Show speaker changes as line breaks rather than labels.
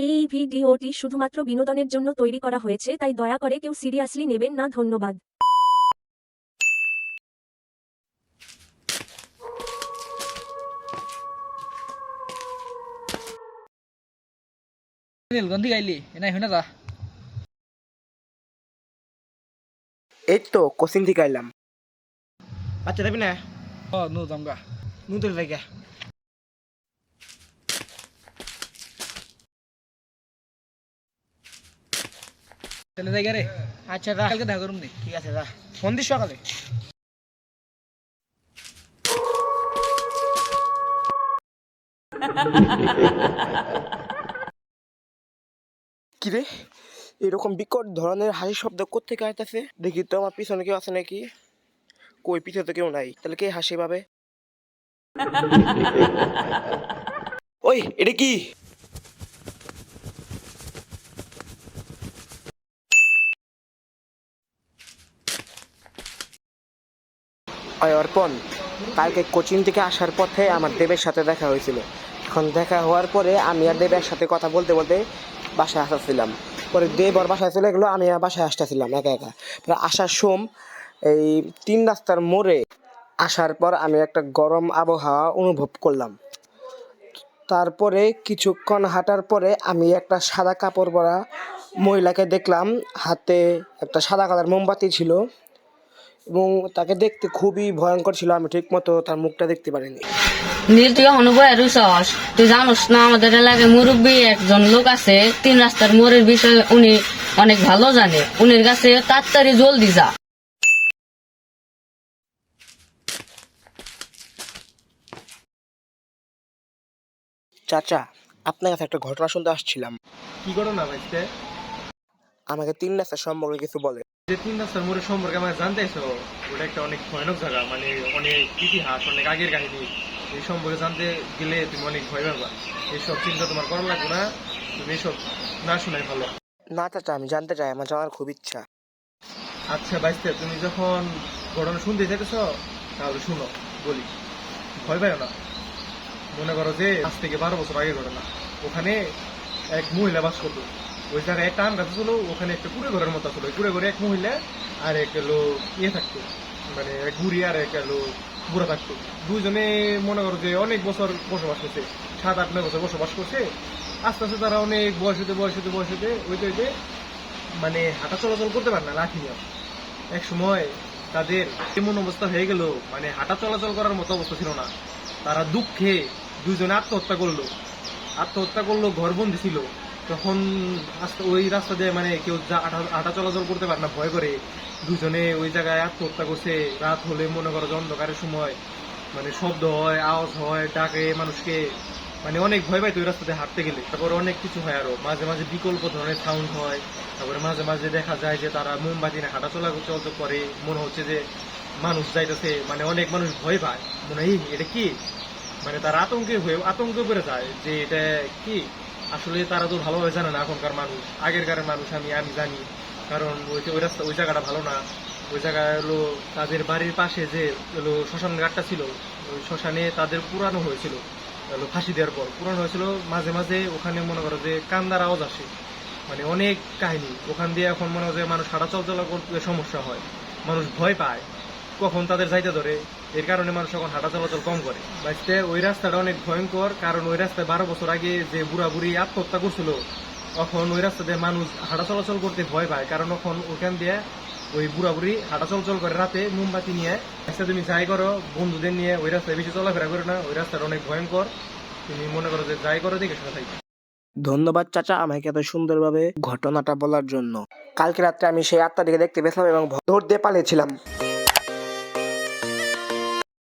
এই ভিডিওটি শুধুমাত্র বিনোদনের জন্য তৈরি করা হয়েছে, তাই দয়া করে কেউ সিরিয়াসলি নেবেন না। ধন্যবাদ।
নীলগন্ধি গাইলি এনাই হয় না যা।
এই তো কোচিং থেকে আইলাম। আচ্ছা যাবি না?
নু জামগা
নতুন জায়গা।
চলে যাই রে।
আচ্ছা যা,
কালকে দেখা করুম নি।
ঠিক আছে যা, ফোন দিস সকালে। কিরে, এরকম বিকট ধরনের হাসি শব্দ কোত্থেকে আসতেছে? দেখি তো আমার পিছনে কেউ আছে নাকি। কই, পিছনে তো কেউ নাই, তাহলে কে হাসি পাবে? ওই, এটা কি? অর্পণ, কালকে কোচিং থেকে আসার পথে আমার দেবের সাথে দেখা হয়েছিল। এখন দেখা হওয়ার পরে আমি আর দেবের সাথে কথা বলতে বলতে বাসায় আসতেছিলাম। পরে দেব ওর বাসায় চলে গেলো, আমি আর বাসায় আসতেছিলাম একা একা। পরে আসার সোম এই 3 রাস্তার মোড়ে আসার পর আমি একটা গরম আবহাওয়া অনুভব করলাম। তারপরে কিছুক্ষণ হাঁটার পরে আমি একটা সাদা কাপড় পরা মহিলাকে দেখলাম, হাতে একটা সাদা কালার মোমবাতি ছিল এবং তাকে দেখতে খুবই ভয়ঙ্কর ছিল। আমি ঠিক মতো তার মুখটা দেখতে পারিনি।
নীল, তুই এখনো বয়ে রইছস? তুই জানোস না আমাদের এলাকায় মুরব্বী একজন লোক আছে, 3 রাস্তার মোড়ের বিষয়ে উনি অনেক ভালো জানে। উনির কাছে তাড়াতাড়ি জলদি যা।
চাচা, আপনার কাছে একটা ঘটনা শুনতে আসছিলাম।
কি করো না ভাইতে?
আমাকে 3 রাস্তার সম্পর্কে কিছু বলে।
যে 3 রাস্তার মোড়ের সম্পর্কে আমাকে জানতে চাইছো, ওটা একটা অনেক ভয়ানক জায়গা, মানে অনেক ইতিহাস, অনেক আগের কাহিনী। এই সম্পর্কে জানতে গেলে তুমি অনেক ভয় পাবা। এইসব চিন্তা তোমার করা লাগবে না, তুমি এসব না শোনাই ভালো।
না চাচা, আমি জানতে চাই, আমার জানার খুব ইচ্ছা।
আচ্ছা বাইস্তে, তুমি যখন ঘটনা শুনতে চাইতেছ তাহলে শুনো, বলি, ভয় পাইও না। মনে করো যে 5 থেকে 12 বছর আগে ঘটনা। ওখানে এক মহিলা বাস করতো। ওই জায়গায় একটা আম গাছ ছিল, ওখানে একটা কুড়ে ঘরের মতো ছিল। ওই কুড়ে ঘরে এক মহিলা আর এক এলো থাকতো, মানে এক বুড়ি আর এক এলো বুড়া থাকতো। দুইজনে মনে করো যে অনেক বছর বসবাস করছে, 7-8-9 বছর বসবাস করছে। আস্তে আস্তে তারা অনেক বয়স হতে ওইতে মানে হাঁটা চলাচল করতে পারে না লাঠি নিয়ে। এক সময় তাদের এমন অবস্থা হয়ে গেল, মানে হাঁটা চলাচল করার মতো অবস্থা ছিল না। তারা দুঃখে দুইজনে আত্মহত্যা করলো, ঘরবন্দি ছিল। তখন ওই রাস্তা দিয়ে মানে কেউ হাঁটা চলাচল করতে পারে না, ভয় করে দুজনে ওই জায়গায় আত্মহত্যা করছে। রাত হলে মনে করো যে অন্ধকারের সময় মানে শব্দ হয়, আওয়াজ হয়, ডাকে মানুষকে, মানে অনেক ভয় পাইতো ওই রাস্তাতে হাঁটতে গেলে। তারপর অনেক কিছু হয়, আরো মাঝে মাঝে বিকল্প ধরনের সাউন্ড হয়। তারপরে মাঝে মাঝে দেখা যায় যে তারা মোমবাতি না হাঁটা চলাচল করে, মনে হচ্ছে যে মানুষ যাইতেছে, মানে অনেক মানুষ ভয় পায়, মনে হয় এটা কি, মানে তারা আতঙ্কে পড়ে যায় যে এটা কি। আসলে তারা তো ভালোভাবে জানে না এখনকার মানুষ, আগেরকার মানুষ আমি জানি। কারণ ওই রাস্তা, ওই জায়গাটা ভালো না। ওই জায়গায় হলো তাদের বাড়ির পাশে যে হলো শ্মশান ঘাটটা ছিল, ওই শ্মশানে তাদের পুরানো হয়েছিল, হলো ফাঁসি দেওয়ার পর পুরানো হয়েছিল। মাঝে মাঝে ওখানে মনে করো যে কান্দার আওয়াজ আসে, মানে অনেক কাহিনী ওখান দিয়ে। এখন মনে হয় যে মানুষ হাঁটা চলাচল করতে সমস্যা হয়, মানুষ ভয় পায় কখন তাদের যাইতে ধরে। এর কারণে মানুষ এখন হাঁটা চলাচল কম করে। বাইতে ওই রাস্তাটা অনেক ভয়ঙ্কর, কারণ ওই রাস্তায় 12 বছর আগে যে বুড়া বুড়ি আত্মহত্যা করছিল, তখন ওই রাস্তাতে মানুষ হাঁটা চলাচল করতে ভয় পায়। কারণ এখন ওখান দিয়ে ওই বুড়া বুড়ি হাঁটা চলাচল করে রাতে মোমবাতি নিয়ে। আচ্ছা তুমি যাই করো বন্ধুদের নিয়ে ওই রাস্তায় বেশি চলাফেরা করো না, ওই রাস্তাটা অনেক ভয়ঙ্কর। তুমি মনে করো যে যাই করো দেখে শুনে থাকবে।
ধন্যবাদ চাচা আমাকে এত সুন্দরভাবে ঘটনাটা বলার জন্য। কালকে রাত্রে আমি সেই আত্মাটিকে দেখতে পেয়েছিলাম এবং ভোর দিয়ে পালিয়েছিলাম।